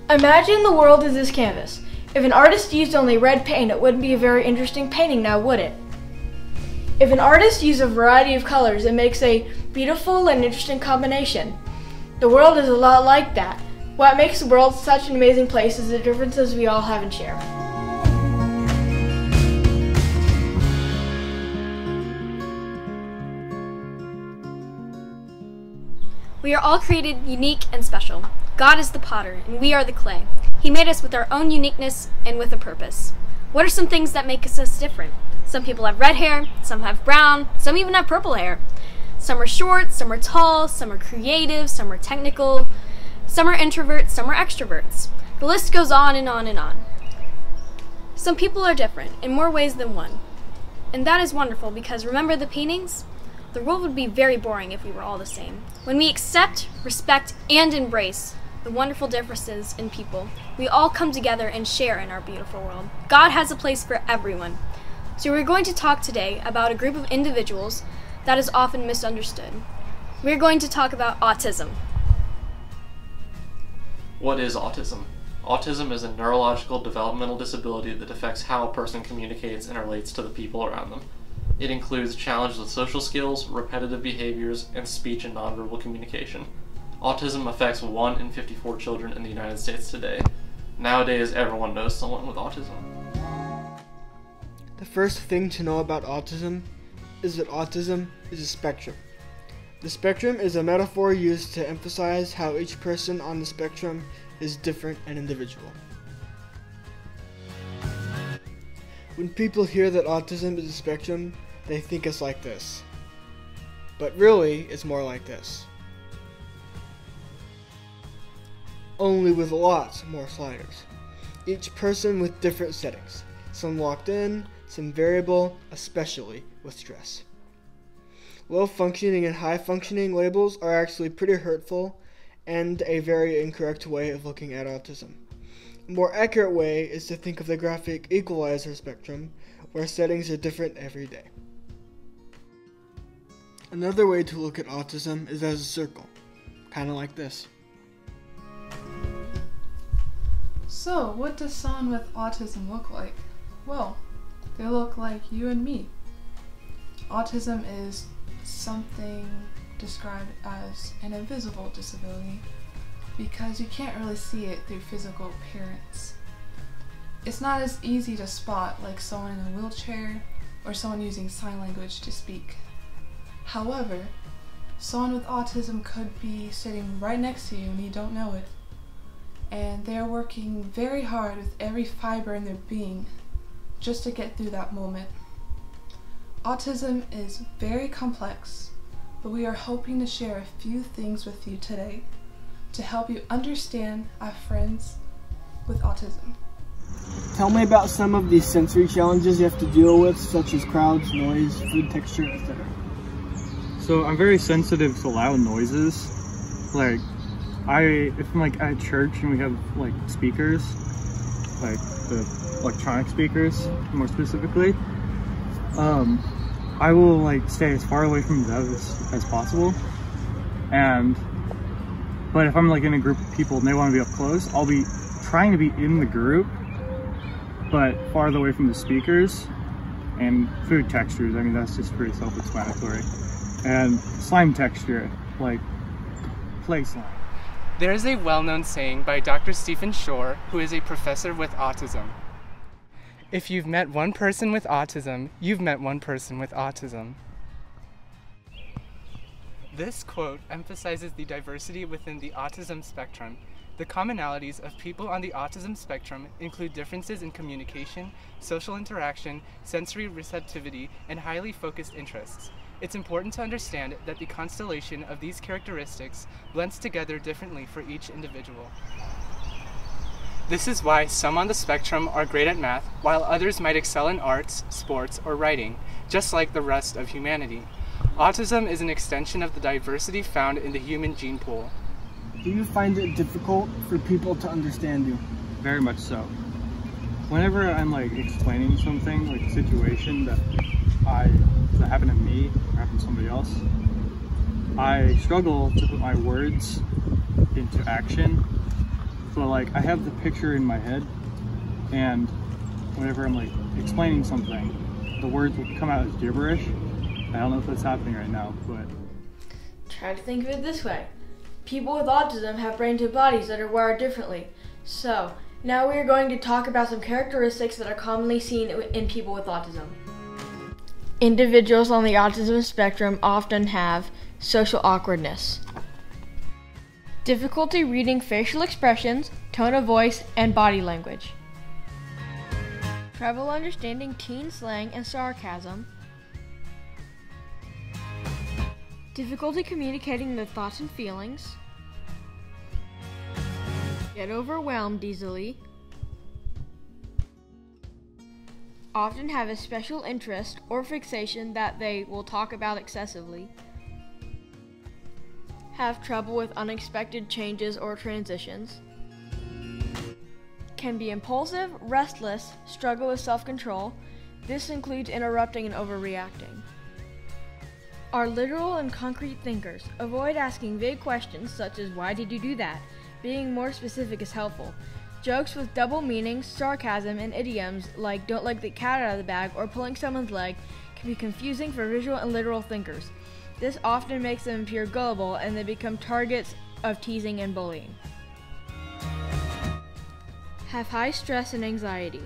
Imagine the world as this canvas. If an artist used only red paint, it wouldn't be a very interesting painting now, would it? If an artist used a variety of colors, it makes a beautiful and interesting combination. The world is a lot like that. What makes the world such an amazing place is the differences we all have and share. We are all created unique and special. God is the potter, and we are the clay. He made us with our own uniqueness and with a purpose. What are some things that make us different? Some people have red hair, some have brown, some even have purple hair. Some are short, some are tall, some are creative, some are technical, some are introverts, some are extroverts. The list goes on and on and on. Some people are different in more ways than one. And that is wonderful because remember the paintings? The world would be very boring if we were all the same. When we accept, respect, and embrace the wonderful differences in people, we all come together and share in our beautiful world. God has a place for everyone. So we're going to talk today about a group of individuals that is often misunderstood. We're going to talk about autism. What is autism? Autism is a neurological developmental disability that affects how a person communicates and relates to the people around them. It includes challenges with social skills, repetitive behaviors, and speech and nonverbal communication. Autism affects 1 in 54 children in the United States today. Nowadays, everyone knows someone with autism. The first thing to know about autism is that autism is a spectrum. The spectrum is a metaphor used to emphasize how each person on the spectrum is different and individual. When people hear that autism is a spectrum, they think it's like this. But really, it's more like this. Only with lots more sliders. Each person with different settings. Some locked in, some variable, especially with stress. Low functioning and high functioning labels are actually pretty hurtful and a very incorrect way of looking at autism. A more accurate way is to think of the graphic equalizer spectrum, where settings are different every day. Another way to look at autism is as a circle, kind of like this. So, what does someone with autism look like? Well, they look like you and me. Autism is something described as an invisible disability because you can't really see it through physical appearance. It's not as easy to spot like someone in a wheelchair or someone using sign language to speak. However, someone with autism could be sitting right next to you and you don't know it. And they're working very hard with every fiber in their being just to get through that moment. Autism is very complex, but we are hoping to share a few things with you today to help you understand our friends with autism. Tell me about some of these sensory challenges you have to deal with, such as crowds, noise, food texture, etc. So I'm very sensitive to loud noises. Like, if I'm like at church and we have like speakers, like the electronic speakers more specifically, I will like stay as far away from those as possible. But if I'm like in a group of people and they want to be up close, I'll be trying to be in the group, but farther away from the speakers. And food textures, I mean, that's just pretty self-explanatory. And slime texture, like play slime. There is a well-known saying by Dr. Stephen Shore, who is a professor with autism. If you've met one person with autism, you've met one person with autism. This quote emphasizes the diversity within the autism spectrum. The commonalities of people on the autism spectrum include differences in communication, social interaction, sensory receptivity, and highly focused interests. It's important to understand that the constellation of these characteristics blends together differently for each individual. This is why some on the spectrum are great at math, while others might excel in arts, sports, or writing, just like the rest of humanity. Autism is an extension of the diversity found in the human gene pool. Do you find it difficult for people to understand you? Very much so. Whenever I'm like explaining something, like a situation that happened to me or happened to somebody else, I struggle to put my words into action So like I have the picture in my head, and whenever I'm like explaining something, the words will come out as gibberish. I don't know if that's happening right now, but Try to think of it this way. People with autism have brains and bodies that are wired differently. So, now we are going to talk about some characteristics that are commonly seen in people with autism. Individuals on the autism spectrum often have social awkwardness, difficulty reading facial expressions, tone of voice, and body language, trouble understanding teen slang and sarcasm, difficulty communicating their thoughts and feelings, get overwhelmed easily, often have a special interest or fixation that they will talk about excessively, have trouble with unexpected changes or transitions, can be impulsive, restless, struggle with self-control. This includes interrupting and overreacting. Are literal and concrete thinkers. Avoid asking vague questions such as why did you do that? Being more specific is helpful. Jokes with double meanings, sarcasm, and idioms like don't let the cat out of the bag or pulling someone's leg can be confusing for visual and literal thinkers. This often makes them appear gullible and they become targets of teasing and bullying. Have high stress and anxiety.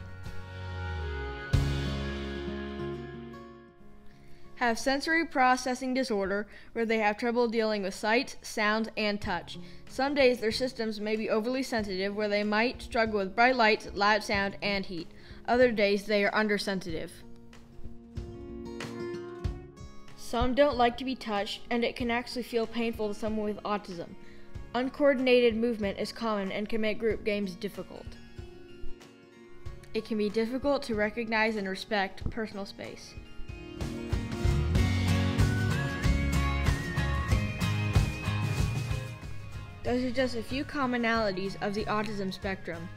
Have sensory processing disorder where they have trouble dealing with sights, sounds, and touch. Some days their systems may be overly sensitive where they might struggle with bright lights, loud sound, and heat. Other days they are undersensitive. Some don't like to be touched, and it can actually feel painful to someone with autism. Uncoordinated movement is common and can make group games difficult. It can be difficult to recognize and respect personal space. Those are just a few commonalities of the autism spectrum.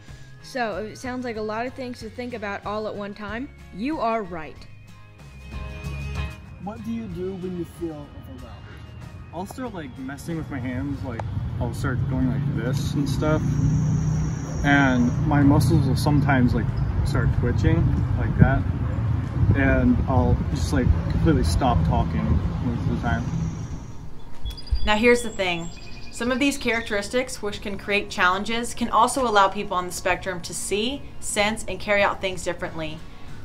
So, if it sounds like a lot of things to think about all at one time, you are right. What do you do when you feel overwhelmed? I'll start like messing with my hands, like I'll start going like this and stuff, and my muscles will sometimes like start twitching like that, and I'll just like completely stop talking most of the time. Now here's the thing. Some of these characteristics, which can create challenges, can also allow people on the spectrum to see, sense, and carry out things differently.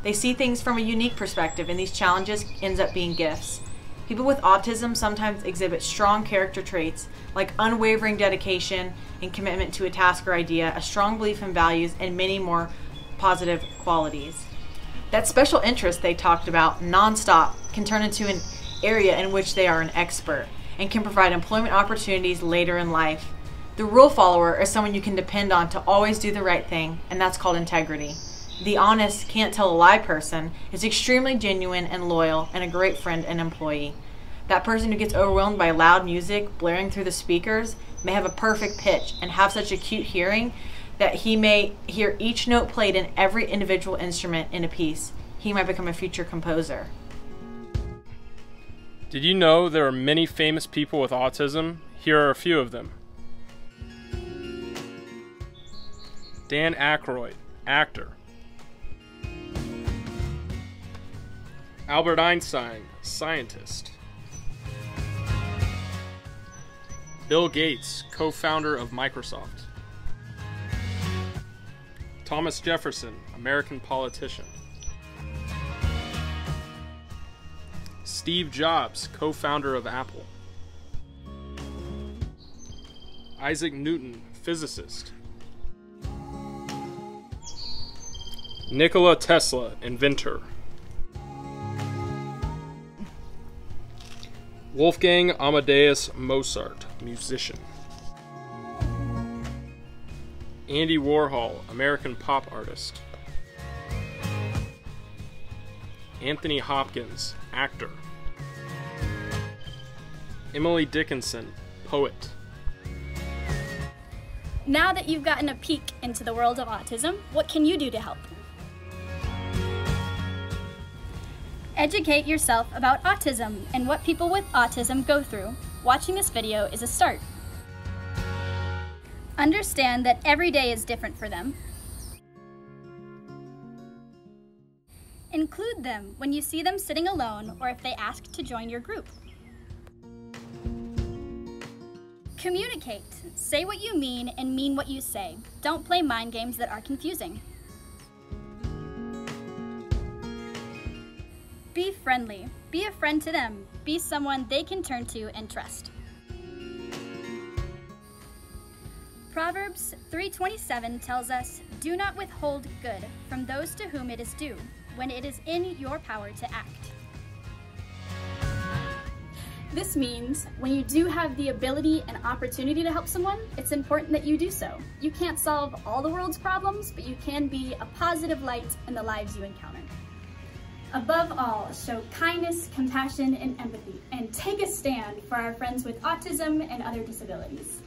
They see things from a unique perspective, and these challenges ends up being gifts. People with autism sometimes exhibit strong character traits like unwavering dedication and commitment to a task or idea, a strong belief in values, and many more positive qualities. That special interest they talked about nonstop can turn into an area in which they are an expert and can provide employment opportunities later in life. The rule follower is someone you can depend on to always do the right thing, and that's called integrity. The honest, can't tell a lie person is extremely genuine and loyal and a great friend and employee. That person who gets overwhelmed by loud music blaring through the speakers may have a perfect pitch and have such acute hearing that he may hear each note played in every individual instrument in a piece. He might become a future composer. Did you know there are many famous people with autism? Here are a few of them. Dan Aykroyd, actor. Albert Einstein, scientist. Bill Gates, co-founder of Microsoft. Thomas Jefferson, American politician. Steve Jobs, co-founder of Apple. Isaac Newton, physicist. Nikola Tesla, inventor. Wolfgang Amadeus Mozart, musician. Andy Warhol, American pop artist. Anthony Hopkins, actor. Emily Dickinson, poet. Now that you've gotten a peek into the world of autism, what can you do to help? Educate yourself about autism and what people with autism go through. Watching this video is a start. Understand that every day is different for them. Include them when you see them sitting alone or if they ask to join your group. Communicate. Say what you mean and mean what you say. Don't play mind games that are confusing. Be friendly. Be a friend to them. Be someone they can turn to and trust. Proverbs 3:27 tells us, "Do not withhold good from those to whom it is due, when it is in your power to act." This means when you do have the ability and opportunity to help someone, it's important that you do so. You can't solve all the world's problems, but you can be a positive light in the lives you encounter. Above all, show kindness, compassion, and empathy, and take a stand for our friends with autism and other disabilities.